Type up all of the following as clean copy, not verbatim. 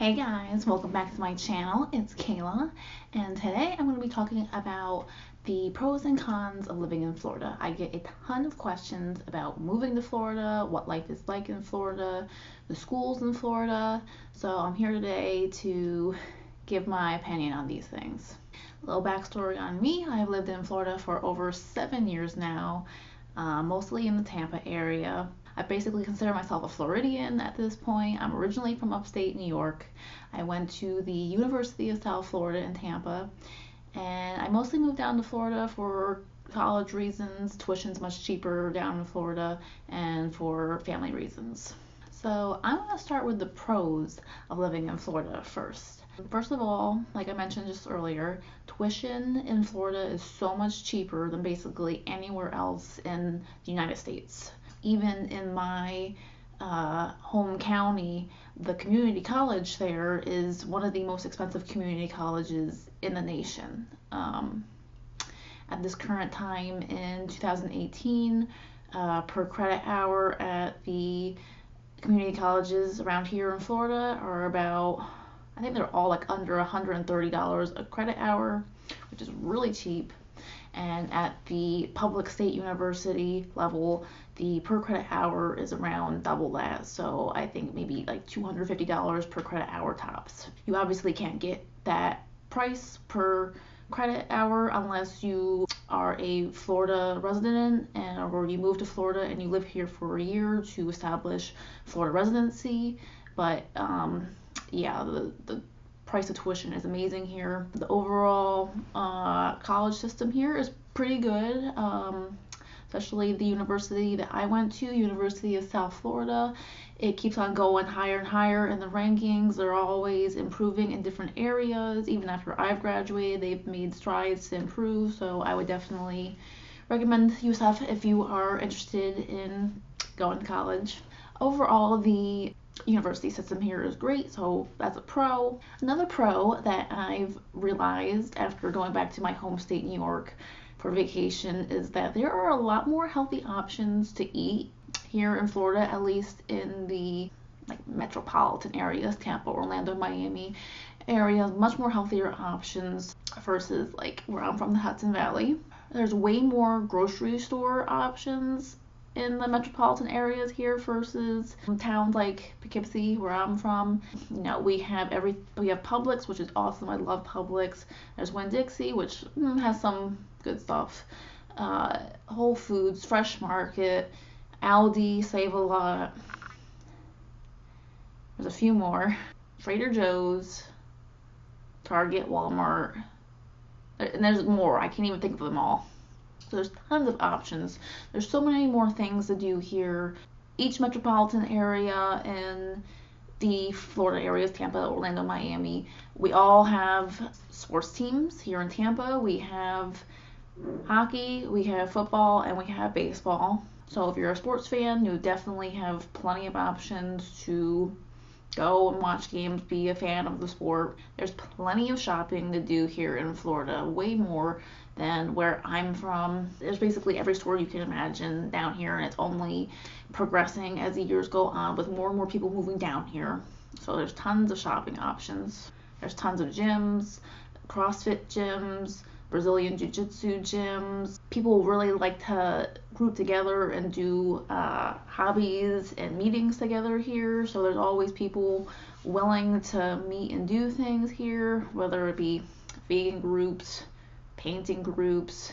Hey guys, welcome back to my channel. It's Kayla, and today I'm going to be talking about the pros and cons of living in Florida. I get a ton of questions about moving to Florida, what life is like in Florida, the schools in Florida, so I'm here today to give my opinion on these things. A little backstory on me: I've lived in Florida for over 7 years now, mostly in the Tampa area. I basically consider myself a Floridian at this point. I'm originally from upstate New York. I went to the University of South Florida in Tampa, and I mostly moved down to Florida for college reasons. Tuition's much cheaper down in Florida, and for family reasons. So I'm going to start with the pros of living in Florida first. First of all, like I mentioned just earlier, tuition in Florida is so much cheaper than basically anywhere else in the United States. Even in my home county, the community college there is one of the most expensive community colleges in the nation. At this current time in 2018, per credit hour at the community colleges around here in Florida are about, I think they're all like under $130 a credit hour, which is really cheap. And at the public state university level, the per credit hour is around double that. So I think maybe like $250 per credit hour tops. You obviously can't get that price per credit hour unless you are a Florida resident or you move to Florida and you live here for a year to establish Florida residency. But yeah, the price of tuition is amazing here. The overall college system here is pretty good, especially the university that I went to, University of South Florida. It keeps on going higher and higher in the rankings. They're always improving in different areas. Even after I've graduated, they've made strides to improve, so I would definitely recommend USF if you are interested in going to college. Overall, the university system here is great, so that's a pro. Another pro that I've realized after going back to my home state, New York, for vacation is that there are a lot more healthy options to eat here in Florida, at least in the metropolitan areas, Tampa, Orlando, Miami areas. Much more healthier options versus like where I'm from, the Hudson Valley. There's way more grocery store options in the metropolitan areas here versus towns like Poughkeepsie, where I'm from. You know, we have Publix, which is awesome. I love Publix. There's Winn-Dixie, which has some good stuff. Whole Foods, Fresh Market, Aldi, Save a Lot. There's a few more. Trader Joe's, Target, Walmart, and there's more. I can't even think of them all. So there's tons of options. There's so many more things to do here. Each metropolitan area in the Florida areas, Tampa, Orlando, Miami, we all have sports teams. Here in Tampa, we have hockey, we have football, and we have baseball. So if you're a sports fan, you definitely have plenty of options to go and watch games, be a fan of the sport. There's plenty of shopping to do here in Florida, way more than where I'm from. There's basically every store you can imagine down here, and it's only progressing as the years go on with more and more people moving down here. So there's tons of shopping options. There's tons of gyms, CrossFit gyms, Brazilian Jiu-Jitsu gyms. People really like to group together and do hobbies and meetings together here. So there's always people willing to meet and do things here, whether it be vegan groups, painting groups.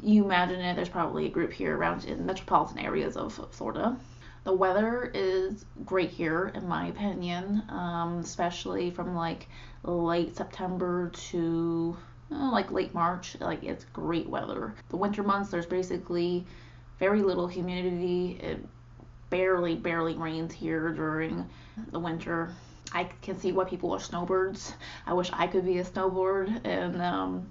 You imagine it, there's probably a group here around in metropolitan areas of Florida. The weather is great here, in my opinion, especially from like late September to like late March. Like, it's great weather. The winter months, there's basically very little humidity. It barely rains here during the winter. I can see why people are snowbirds. I wish I could be a snowbird and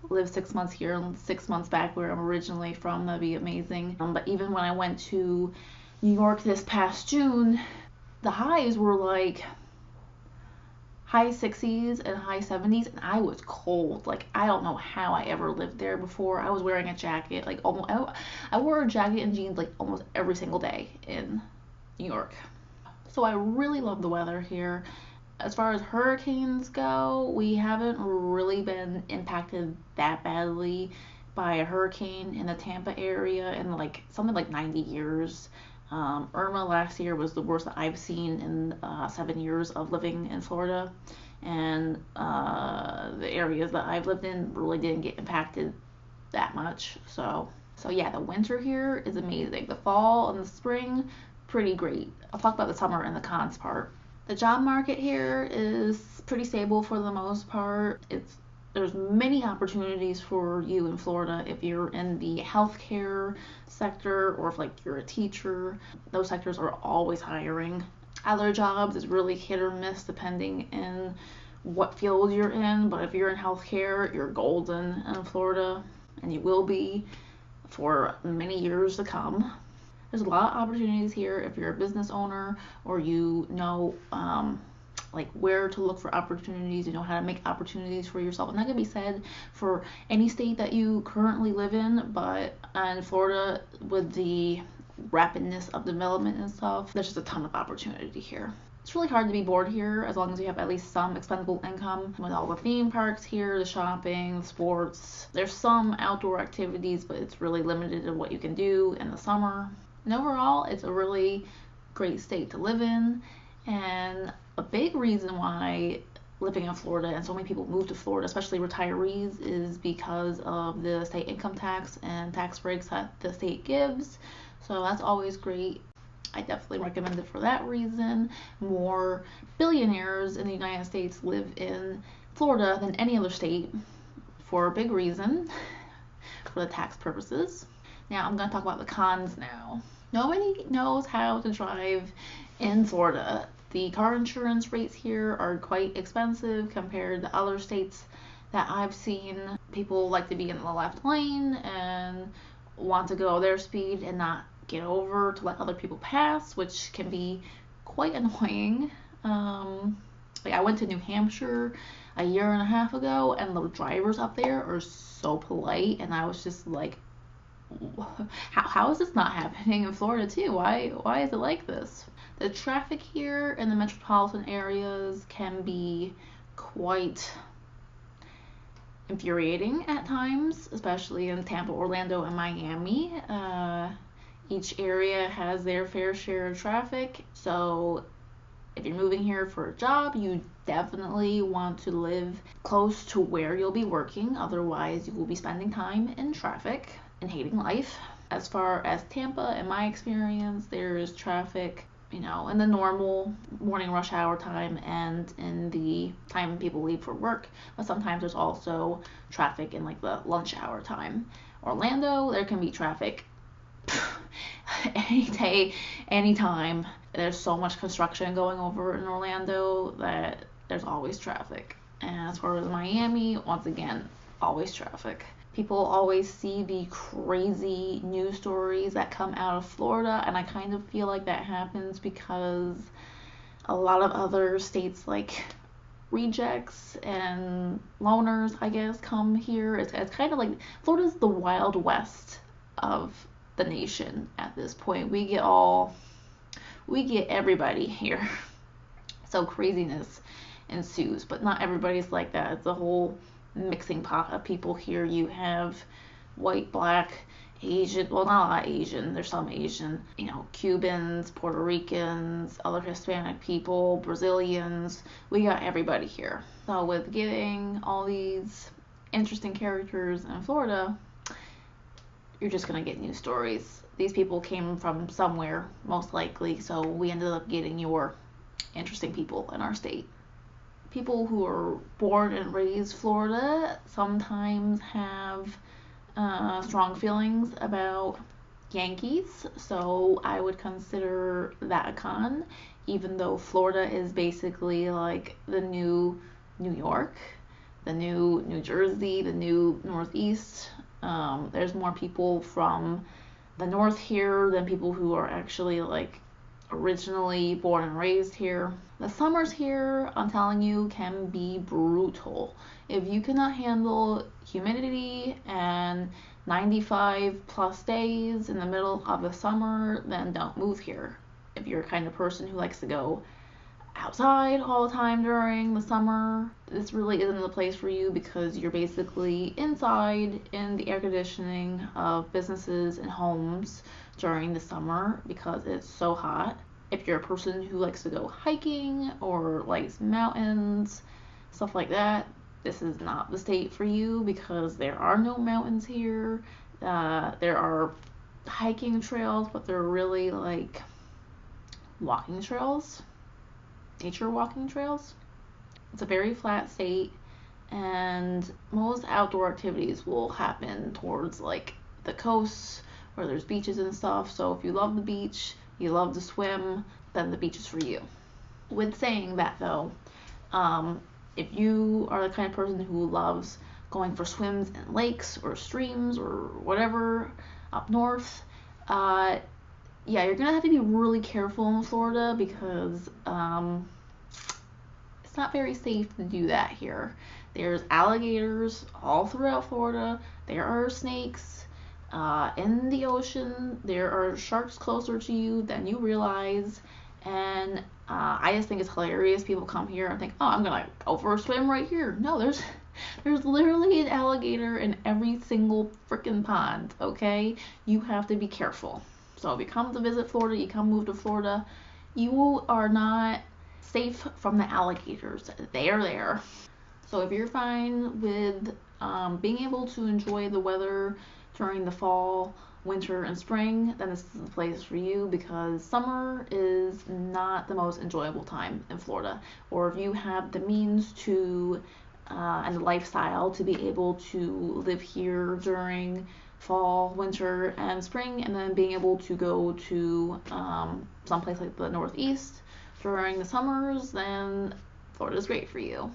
live 6 months here and 6 months back where I'm originally from. That'd be amazing. But even when I went to New York this past June, the highs were like high 60s and high 70s, and I was cold. Like, I don't know how I ever lived there before. I was wearing a jacket, like almost, I wore a jacket and jeans like almost every single day in New York. So I really love the weather here. As far as hurricanes go, we haven't really been impacted that badly by a hurricane in the Tampa area in like something like 90 years. Irma last year was the worst that I've seen in 7 years of living in Florida, and the areas that I've lived in really didn't get impacted that much. So yeah, the winter here is amazing. The fall and the spring, pretty great. I'll talk about the summer and the cons part. The job market here is pretty stable for the most part. There's many opportunities for you in Florida if you're in the healthcare sector or if like you're a teacher. Those sectors are always hiring. Other jobs is really hit or miss depending in what field you're in, but if you're in healthcare, you're golden in Florida, and you will be for many years to come. There's a lot of opportunities here if you're a business owner or you know like where to look for opportunities, you know how to make opportunities for yourself. And that can be said for any state that you currently live in, but in Florida, with the rapidness of development and stuff, there's just a ton of opportunity here. It's really hard to be bored here as long as you have at least some expendable income. With all the theme parks here, the shopping, the sports, there's some outdoor activities, but it's really limited in what you can do in the summer. And overall, it's a really great state to live in. And a big reason why living in Florida and so many people move to Florida, especially retirees, is because of the state income tax and tax breaks that the state gives. So that's always great. I definitely recommend it for that reason. More billionaires in the United States live in Florida than any other state for a big reason, for the tax purposes. Now I'm going to talk about the cons now. Nobody knows how to drive in Florida. The car insurance rates here are quite expensive compared to other states that I've seen. People like to be in the left lane and want to go their speed and not get over to let other people pass, which can be quite annoying. Like I went to New Hampshire a year and a half ago, and the drivers up there are so polite, and I was just like, how is this not happening in Florida too? Why is it like this? The traffic here in the metropolitan areas can be quite infuriating at times, especially in Tampa, Orlando, and Miami. Each area has their fair share of traffic, so if you're moving here for a job, you definitely want to live close to where you'll be working, otherwise you will be spending time in traffic and hating life. As far as Tampa, in my experience, there is traffic, in the normal morning rush hour time and in the time people leave for work, but sometimes there's also traffic in like the lunch hour time. Orlando, there can be traffic any day, anytime. There's so much construction going over in Orlando that there's always traffic. And as far as Miami, once again, always traffic. People always see the crazy news stories that come out of Florida, and I kind of feel like that happens because a lot of other states like rejects and loners, I guess, come here. It's kind of like Florida's the Wild West of the nation at this point. We get everybody here. So craziness ensues, but not everybody's like that. It's a whole mixing pot of people here. You have white, black, Asian, well, not a lot of Asian, there's some Asian, Cubans, Puerto Ricans, other Hispanic people, Brazilians. We got everybody here. So with getting all these interesting characters in Florida, you're just gonna get new stories. These people came from somewhere, most likely, so we ended up getting your interesting people in our state. People who are born and raised Florida sometimes have strong feelings about Yankees, so I would consider that a con, even though Florida is basically like the new New York, the new New Jersey, the new Northeast. There's more people from the north here than people who are actually like originally born and raised here. The summers here, I'm telling you, can be brutal. If you cannot handle humidity and 95 plus days in the middle of the summer, then don't move here. If you're a kind of person who likes to go outside all the time during the summer, this really isn't the place for you because you're basically inside in the air conditioning of businesses and homes during the summer because it's so hot. If you're a person who likes to go hiking or likes mountains, stuff like that, this is not the state for you because there are no mountains here. There are hiking trails, but they're really like walking trails, nature walking trails. It's a very flat state, and most outdoor activities will happen towards like the coast where there's beaches and stuff. So if you love the beach, you love to swim, then the beach is for you. With saying that though, if you are the kind of person who loves going for swims in lakes or streams or whatever up north, yeah, you're gonna have to be really careful in Florida because it's not very safe to do that here. There's alligators all throughout Florida. There are snakes in the ocean. There are sharks closer to you than you realize. And I just think it's hilarious. People come here and think, oh, I'm gonna go for a swim right here. No, there's literally an alligator in every single freaking pond, okay? You have to be careful. So if you come to visit Florida, you come move to Florida, you are not safe from the alligators. They are there. So if you're fine with being able to enjoy the weather during the fall, winter, and spring, then this is the place for you because summer is not the most enjoyable time in Florida. Or if you have the means to and the lifestyle to be able to live here during fall, winter, and spring, and then being able to go to someplace like the Northeast during the summers, then Florida is great for you.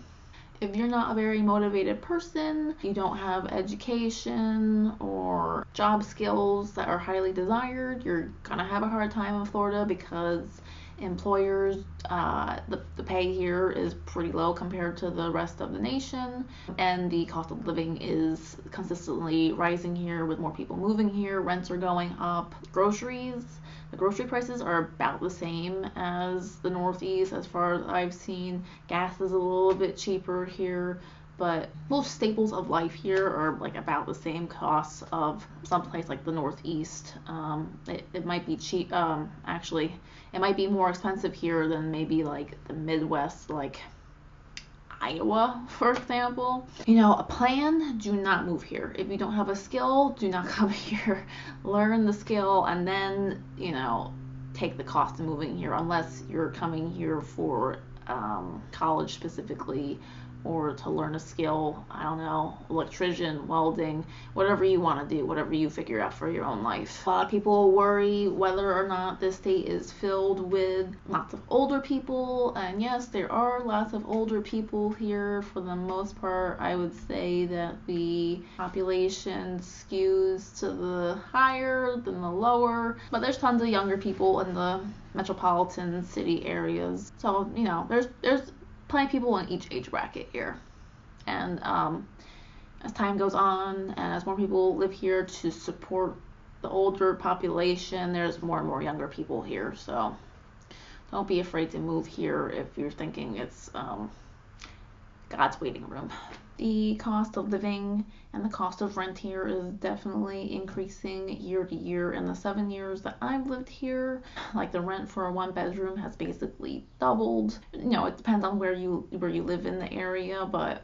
If you're not a very motivated person, you don't have education or job skills that are highly desired, you're gonna have a hard time in Florida because employers, the pay here is pretty low compared to the rest of the nation, and the cost of living is consistently rising here with more people moving here. Rents are going up. The grocery prices are about the same as the Northeast as far as I've seen. Gas is a little bit cheaper here, but most staples of life here are like about the same costs of someplace like the Northeast. It might be cheap, actually it might be more expensive here than maybe like the Midwest, like Iowa, for example. A plan, do not move here. If you don't have a skill, do not come here. Learn the skill and then, take the cost of moving here unless you're coming here for college specifically or to learn a skill, I don't know, electrician, welding, whatever you want to do, whatever you figure out for your own life. A lot of people worry whether or not this state is filled with lots of older people, and yes, there are lots of older people here. For the most part, I would say that the population skews to the higher than the lower, but there's tons of younger people in the metropolitan city areas. So, there's plenty of people in each age bracket here. And as time goes on and as more people live here to support the older population, there's more and more younger people here. So don't be afraid to move here if you're thinking it's God's waiting room. The cost of living and the cost of rent here is definitely increasing year to year. In the 7 years that I've lived here, like the rent for a one bedroom has basically doubled. It depends on where you live in the area, but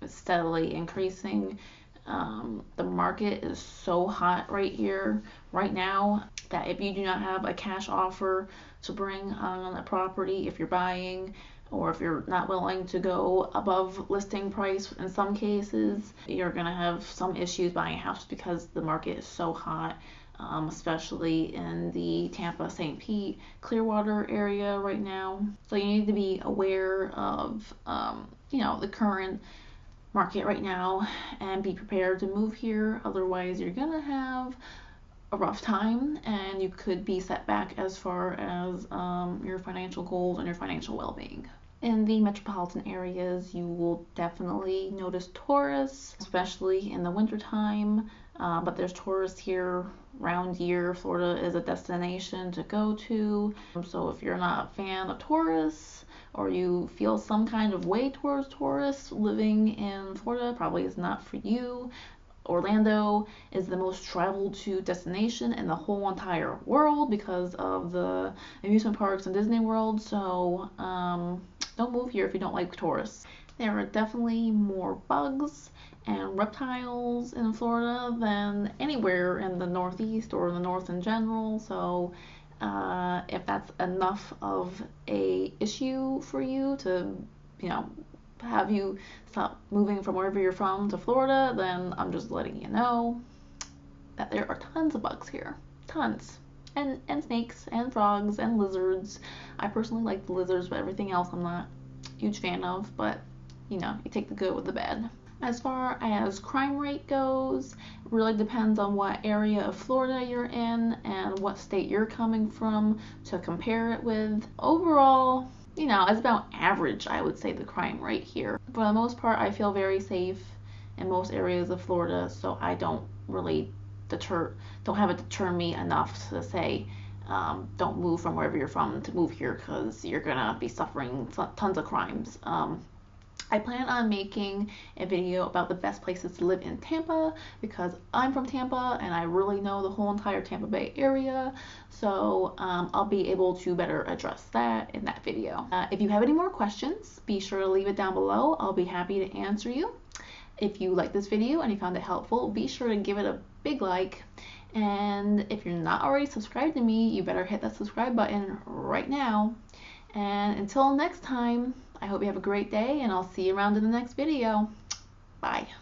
it's steadily increasing. The market is so hot right here, right now, that if you do not have a cash offer to bring on a property, if you're buying, or if you're not willing to go above listing price in some cases, you're going to have some issues buying a house because the market is so hot, especially in the Tampa, St. Pete, Clearwater area right now. So you need to be aware of, the current market right now and be prepared to move here. Otherwise, you're going to have a rough time and you could be set back as far as your financial goals and your financial well-being. In the metropolitan areas, you will definitely notice tourists, especially in the wintertime, but there's tourists here round year, Florida is a destination to go to. So if you're not a fan of tourists or you feel some kind of way towards tourists, living in Florida probably is not for you. Orlando is the most traveled to destination in the whole entire world because of the amusement parks and Disney World. So don't move here if you don't like tourists. There are definitely more bugs and reptiles in Florida than anywhere in the Northeast or the North in general. So if that's enough of a issue for you to, you know, have you stop moving from wherever you're from to Florida, then I'm just letting you know that there are tons of bugs here. Tons. And snakes and frogs and lizards. I personally like the lizards, but everything else I'm not a huge fan of. But, you know, you take the good with the bad. As far as crime rate goes, it really depends on what area of Florida you're in and what state you're coming from to compare it with. Overall, you know, it's about average, I would say, the crime rate here. For the most part, I feel very safe in most areas of Florida, so I don't really don't have it deter me enough to say, don't move from wherever you're from to move here because you're gonna be suffering tons of crimes. I plan on making a video about the best places to live in Tampa because I'm from Tampa and I really know the whole entire Tampa Bay area. So I'll be able to better address that in that video. If you have any more questions, be sure to leave it down below. I'll be happy to answer you. If you like this video and you found it helpful, be sure to give it a big like. And if you're not already subscribed to me, you better hit that subscribe button right now. And until next time, I hope you have a great day, and I'll see you around in the next video. Bye.